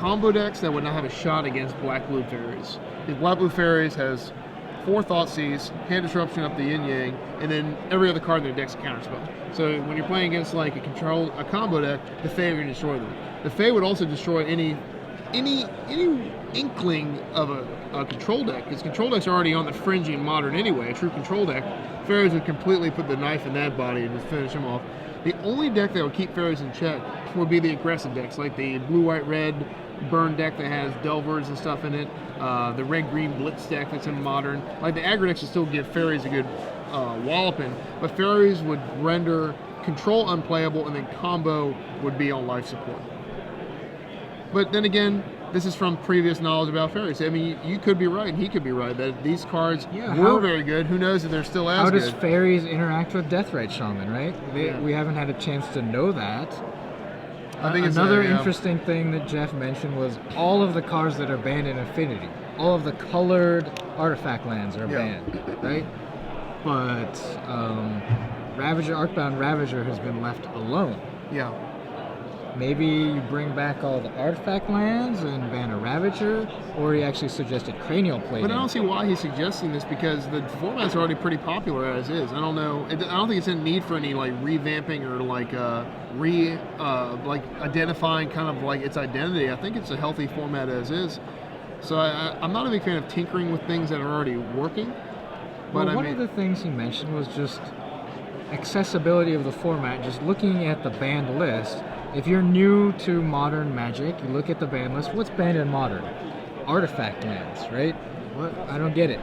combo decks that would not have a shot against Black-Blue Fairies. Because Black-Blue Fairies has 4 Thoughtseize, Hand Disruption up the Yin Yang, and then every other card in their deck's a counterspell. So when you're playing against like a combo deck, the Fae are going to destroy them. The Fae would also destroy any inkling of a control deck, because control decks are already on the fringe in Modern anyway. A true control deck, Fairies would completely put the knife in that body and just finish them off. The only deck that would keep Fairies in check would be the aggressive decks, like the blue-white-red burn deck that has Delvers and stuff in it, the red-green Blitz deck that's in Modern. Like the aggro decks would still give Fairies a good walloping, but Fairies would render control unplayable, and then combo would be on life support. But then again, this is from previous knowledge about Fairies. I mean, you could be right, and he could be right, that these cards were very good. Who knows if they're still as good. How does Fairies interact with Deathrite Shaman, right? We haven't had a chance to know that. I think another interesting thing that Jeff mentioned was all of the cards that are banned in Affinity. All of the colored artifact lands are banned, right? But Ravager, Arcbound Ravager has been left alone. Yeah. Maybe you bring back all the artifact lands and ban a Ravager, or he actually suggested cranial plating. But I don't see why he's suggesting this, because the format's already pretty popular as is. I don't know. I don't think it's in need for any like revamping or like like identifying kind of like its identity. I think it's a healthy format as is. So I'm not a big fan of tinkering with things that are already working. But one of the things he mentioned was just accessibility of the format. Just looking at the banned list. If you're new to Modern Magic, you look at the ban list. What's banned in Modern? Artifact lands, right? What? I don't get it.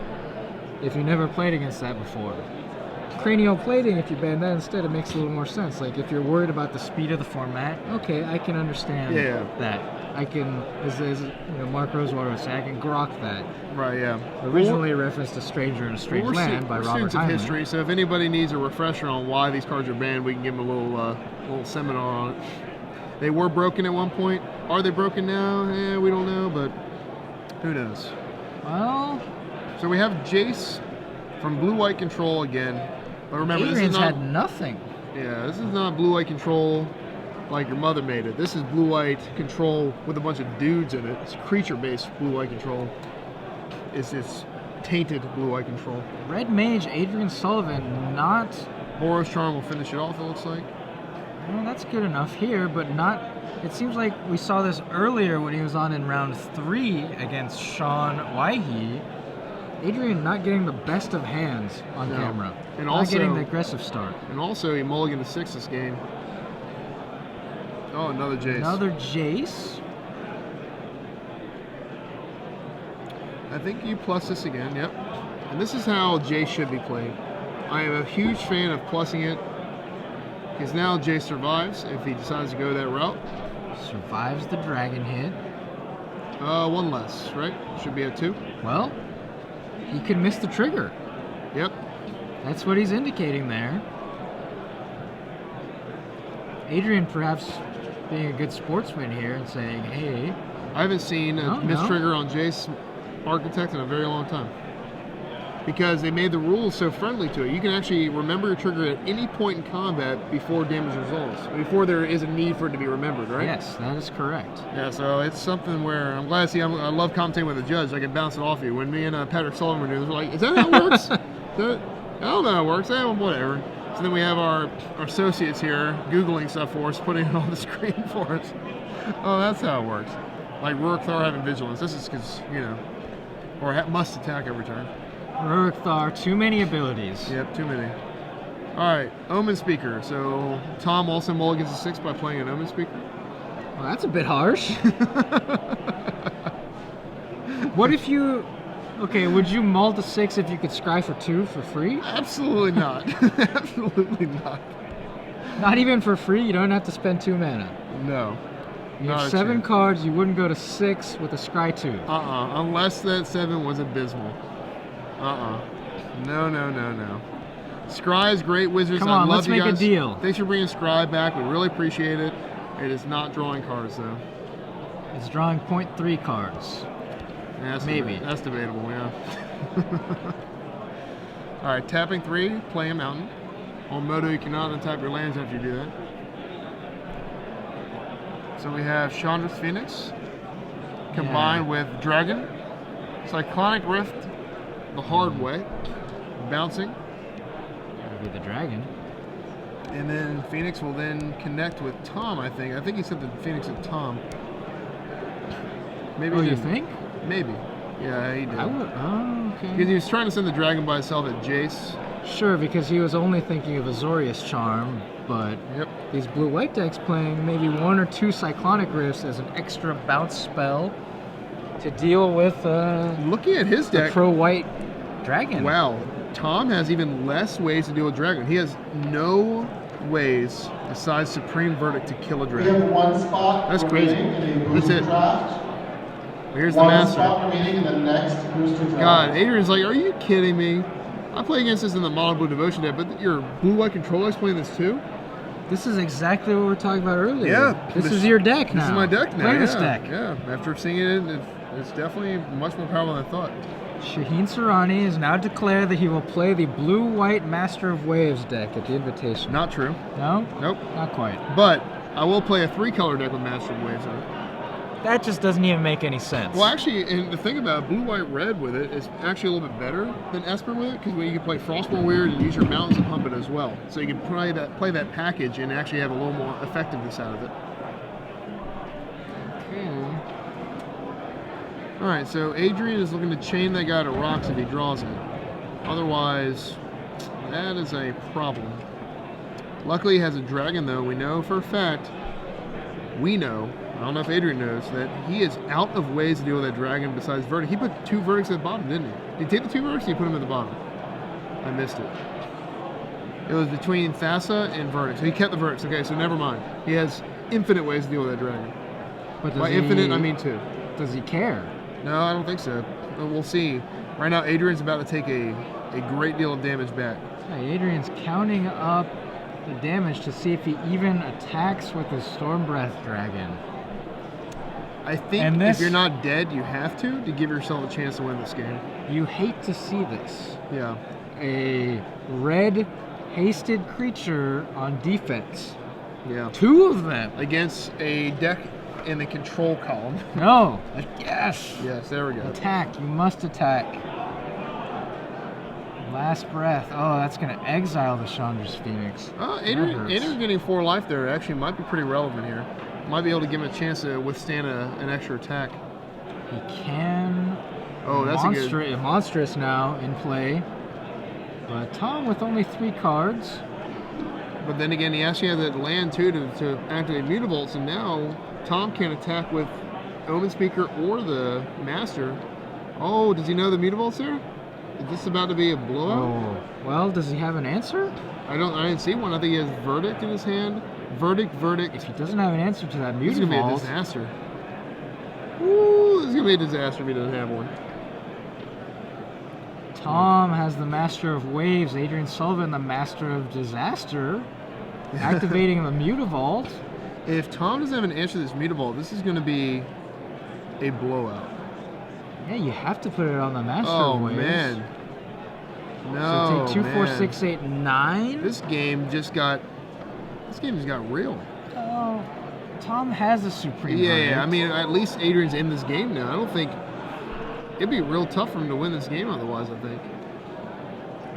If you never played against that before. Cranial plating, if you ban that instead, it makes a little more sense. Like, if you're worried about the speed of the format, okay, I can understand that. I can, as Mark Rosewater would say, I can grok that. Right, yeah. Originally referenced to Stranger in a Strange Land by Robert Heinlein. History, so if anybody needs a refresher on why these cards are banned, we can give them a little seminar on it. They were broken at one point. Are they broken now? We don't know, but who knows? Well, so we have Jace from Blue-White Control again. But remember, Adrian's this is not, had nothing. Yeah, this is not Blue-White Control like your mother made it. This is Blue-White Control with a bunch of dudes in it. It's creature-based Blue-White Control. It's tainted Blue-White Control. Red Mage, Adrian Sullivan, not... Boros Charm will finish it off, it looks like. Well, that's good enough here, but not... It seems like we saw this earlier when he was on in round 3 against Sean Waihe. Adrian not getting the best of hands on camera. And not also getting the aggressive start. And also he mulliganed to 6 this game. Oh, another Jace. Another Jace. I think you plus this again, yep. And this is how Jace should be played. I am a huge fan of plussing it, because now Jace survives if he decides to go that route. Survives the dragon hit. 1 less, right? Should be at 2. Well, he could miss the trigger. Yep. That's what he's indicating there. Adrian perhaps being a good sportsman here and saying, hey... I haven't seen a miss trigger on Jace Architect in a very long time. Because they made the rules so friendly to it. You can actually remember your trigger at any point in combat before damage resolves. Before there is a need for it to be remembered, right? Yes, that is correct. Yeah, so it's something where I'm glad to see, I love commentating with a judge. I can bounce it off you. When me and Patrick Sullivan were doing it, we're like, is that how it works? I don't know how it works. Whatever. So then we have our associates here Googling stuff for us, putting it on the screen for us. Oh, that's how it works. Like Rurik Thar having vigilance. This is because, or must attack every turn. Rurik Thar, too many abilities. Yep, too many. Alright, Omen Speaker. So Tom also mulligans to 6 by playing an Omen Speaker. Well, that's a bit harsh. What if you... Okay, would you mull to 6 if you could scry for 2 for free? Absolutely not. Absolutely not. Not even for free? You don't have to spend 2 mana? No. You have 7 cards, you wouldn't go to 6 with a scry 2. Unless that 7 was abysmal. No. Scry is great, Wizards. Come on, I love let's you make guys. a deal. Thanks for bringing Scry back. We really appreciate it. It is not drawing cards, though. It's drawing 0.3 cards. Yeah, maybe. That's debatable, yeah. Alright, tapping 3, play a mountain. On Moto, you cannot untap your lands after you do that. So we have Chandra's Phoenix. combined with Dragon, Cyclonic Rift the hard way, bouncing. That'll be the Dragon. And then Phoenix will then connect with Tom, I think. I think he sent the Phoenix at Tom. Maybe Oh, you think? Maybe. Yeah, he did. Okay. Because he was trying to send the Dragon by itself at Jace. Sure, because he was only thinking of Azorius Charm, but these blue-white decks playing maybe 1 or 2 Cyclonic Rifts as an extra bounce spell to deal with looking at his deck, pro-white Dragon. Wow, Tom has even less ways to deal with Dragon. He has no ways besides Supreme Verdict to kill a Dragon. We have 1 spot. That's crazy. That's it. Draft. Here's the 1 master. spot remaining in the next booster draft. God, Adrian's like, are you kidding me? I play against this in the Mono Blue Devotion deck, but your blue-white control deck's playing this too? This is exactly what we were talking about earlier. Yeah. This is your deck now. This is my deck now. Play Yeah. this deck. Yeah. After seeing it, it's definitely much more powerful than I thought. Shaheen Sarani has now declared that he will play the blue-white Master of Waves deck at the Invitation. Not true. No? Nope. Not quite. But I will play a 3-color deck with Master of Waves on it. That just doesn't even make any sense. Well, actually, and the thing about blue-white-red with it is actually a little bit better than Esper with it, because you can play Frostborn Weird and use your mountains and pump it as well. So you can play that package and actually have a little more effectiveness out of it. Okay. All right, so Adrian is looking to chain that guy to rocks if he draws it. Otherwise, that is a problem. Luckily, he has a dragon, though. We know for a fact, I don't know if Adrian knows, that he is out of ways to deal with that dragon besides Verdict. He put 2 Verdicts at the bottom, didn't he? Did he take the 2 Verdicts or did he put them at the bottom? I missed it. It was between Thassa and Verdict. So he kept the Verdicts. Okay, so never mind. He has infinite ways to deal with that dragon. But By infinite, I mean 2. Does he care? No, I don't think so. But we'll see. Right now, Adrian's about to take a great deal of damage back. Yeah, Adrian's counting up the damage to see if he even attacks with his Storm Breath Dragon. I think if you're not dead, you have to give yourself a chance to win this game. You hate to see this. Yeah. A red hasted creature on defense. Yeah. 2 of them. Against a deck in the control column. No. Yes. Yes, there we go. Attack. You must attack. Last breath. Oh, that's going to exile the Chandra's Phoenix. Adrian getting 4 life there actually might be pretty relevant here. Might be able to give him a chance to withstand an extra attack. He can. Oh, that's a good. Monstrous now in play. But Tom with only 3 cards. But then again, he actually has that land too to activate Mutavolts, and now Tom can attack with Omen Speaker or the Master. Oh, does he know the Mutavolt's there? Is this about to be a blowout? Oh, well, does he have an answer? I didn't see one. I think he has Verdict in his hand. Verdict. If he doesn't have an answer to that Mutavault, this is gonna be a disaster. Ooh, this is gonna be a disaster if he doesn't have one. Tom has the Master of Waves. Adrian Sullivan, the Master of Disaster, activating the Mutavault. If Tom doesn't have an answer to this Mutavault, this is gonna be a blowout. Yeah, you have to put it on the Master of Waves. Oh man. No. So take 2, 4, 6, 8, 9. This game just got real. Oh, Tom has a Supreme. Yeah. I mean, at least Adrian's in this game now. I don't think it'd be real tough for him to win this game otherwise. I think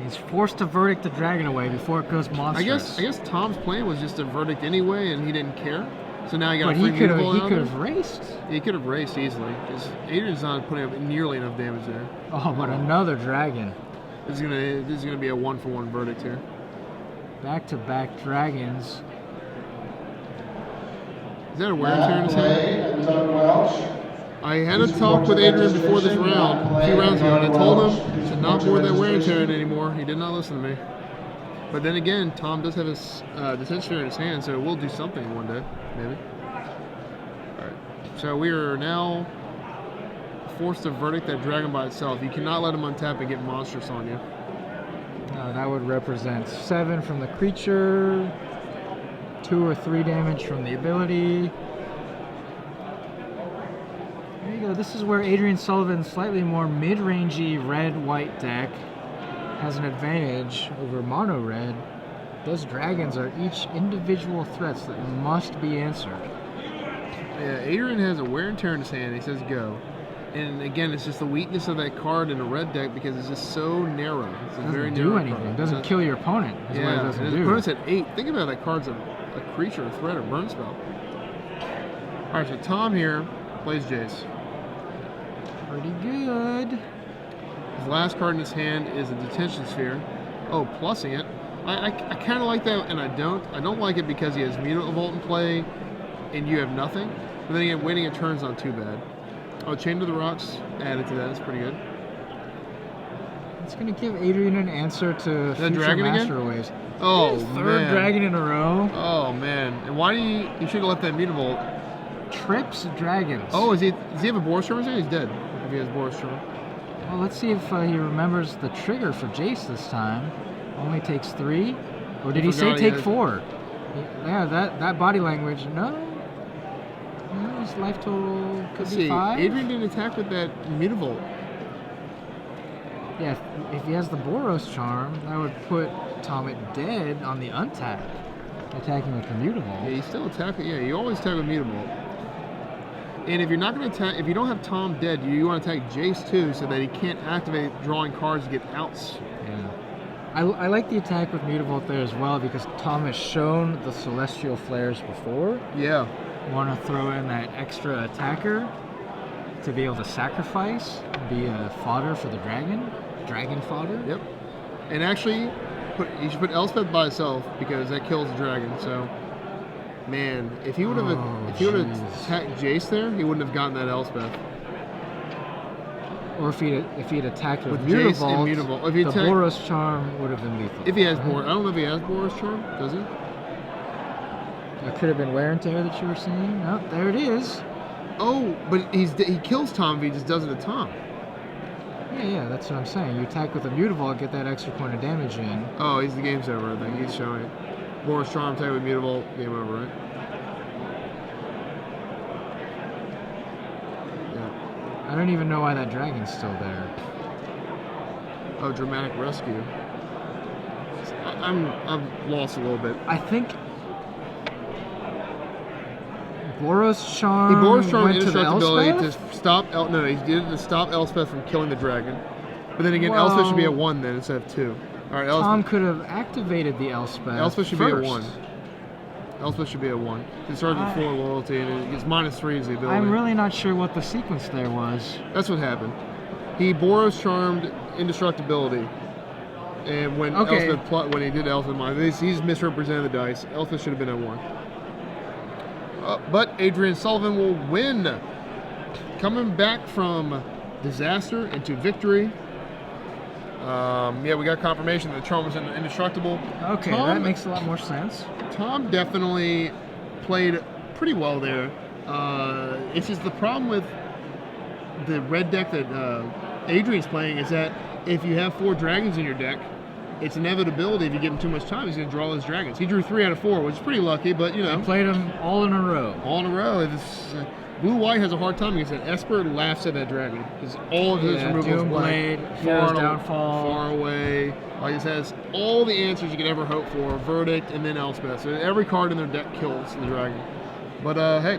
he's forced to Verdict the dragon away before it goes monstrous. I guess Tom's plan was just a Verdict anyway, and he didn't care. So now he got. But he could have raced. He could have raced easily because Adrian's not putting up nearly enough damage there. Oh, but another dragon. This is gonna be a 1-for-1 Verdict here. Back-to-back dragons. Is that a wear and tear in his hand? I had a talk with Adrian before this round, a few rounds ago, and I told him to not board that wear and tear in anymore. He did not listen to me. But then again, Tom does have his Detention in his hand, so we'll do something one day, maybe. All right. So we are now forced to Verdict that dragon by itself. You cannot let him untap and get monstrous on you. No, that would represent 7 from the creature, 2 or 3 damage from the ability. There you go. This is where Adrian Sullivan's slightly more mid-rangey red-white deck has an advantage over mono-red. Those dragons are each individual threats that must be answered. Yeah, Adrian has a wear and tear in his hand. He says go. And again, it's just the weakness of that card in a red deck because it's just so narrow. It's a very Doesn't do narrow anything. card. It doesn't kill your opponent. Is what it Yeah, doesn't and his do. opponent's at 8. Think about that card's a creature, a threat, a burn spell. All right, so Tom here plays Jace. Pretty good. His last card in his hand is a Detention Sphere. Oh, plussing it. I kind of like that, and I don't. I don't like it because he has Mutant Revolt in play, and you have nothing. But then again, waiting a turn's not too bad. Oh, Chain to the Rocks added to that. That's pretty good. It's going to give Adrian an answer to future dragon again? Master Waves. Oh, Third man. dragon in a row. Oh, man. And why do you should have left that Mutant Revolt? Trips dragons. Oh, does he have a Boros Charm? He's dead if he has Boros Charm. Well, let's see if he remembers the trigger for Jace this time. Only takes 3? Or did he say forgot he take has- 4? Yeah, that body language. No, his life total could Let's be see. 5. Adrian didn't attack with that Mutant Revolt. Yeah, if he has the Boros charm, that would put Tom at dead on the untap, attacking with the Mutable. Yeah, he's still attacking. Yeah, you always attack with Mutant Revolt. And if you're not going to attack, if you don't have Tom dead, you want to attack Jace too, so that he can't activate drawing cards to get outs. Yeah. I like the attack with Mutavolt there as well because Tom has shown the Celestial Flares before. Yeah. Want to throw in that extra attacker to be able to sacrifice, be a fodder for the dragon fodder. Yep. And actually, you should put Elspeth by itself because that kills the dragon. So, man, if he would have jeez. attacked Jace there, he wouldn't have gotten that Elspeth. Or if he'd attacked with Jace and Mutavolt, Mutavolt. If he the attacked- Boros charm would have been lethal. If he has right? Boros, I don't know if he has Boros Charm. Does he? That could have been wear and tear that you were seeing. Oh, there it is. Oh, but he kills Tom if he just does it to Tom. Yeah, that's what I'm saying. You attack with a Mutavolt, get that extra point of damage in. Oh, the game's over, I think. He's showing it. Boros Charm, attack with Mutable, game over, right? Yeah. I don't even know why that dragon's still there. Oh, Dramatic Rescue. I'm lost a little bit. I think Boros charm. He Boros Charm went to the indestructibility Elspeth? to stop he did it to stop Elspeth from killing the dragon. But then again, Elspeth should be a 1 then instead of 2. All right, Tom could have activated the Elspeth. Elspeth should first. be a 1. Elspeth should be a 1. It starts with 4 loyalty and it gets -3 is the ability. I'm really not sure what the sequence there was. That's what happened. He Boros Charmed indestructibility. And when Okay. when he did Elspeth, he's misrepresented the dice. Elspeth should have been a 1. But Adrian Sullivan will win. Coming back from disaster into victory. Yeah, we got confirmation that the charm was indestructible. Okay, that makes a lot more sense. Tom definitely played pretty well there. It's just the problem with the red deck that Adrian's playing is that if you have 4 dragons in your deck, it's inevitability if you give him too much time, he's going to draw those dragons. He drew 3 out of 4, which is pretty lucky, but you know. Played them all in a row. All in a row. Blue-white has a hard time against that. Esper laughs at that dragon because all of his removal is black. Doomblade, Pharaoh's Downfall. Far away. Like it has all the answers you could ever hope for. Verdict and then Elspeth. So every card in their deck kills the dragon. But hey,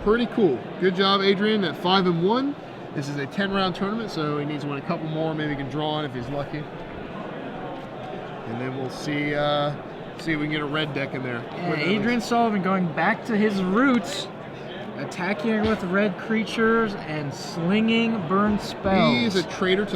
pretty cool. Good job, Adrian, at 5-1. This is a 10-round tournament, so he needs to win a couple more. Maybe he can draw on if he's lucky. And then we'll see if we can get a red deck in there. Yeah, Adrian Sullivan going back to his roots, attacking with red creatures and slinging burn spells. He's a traitor to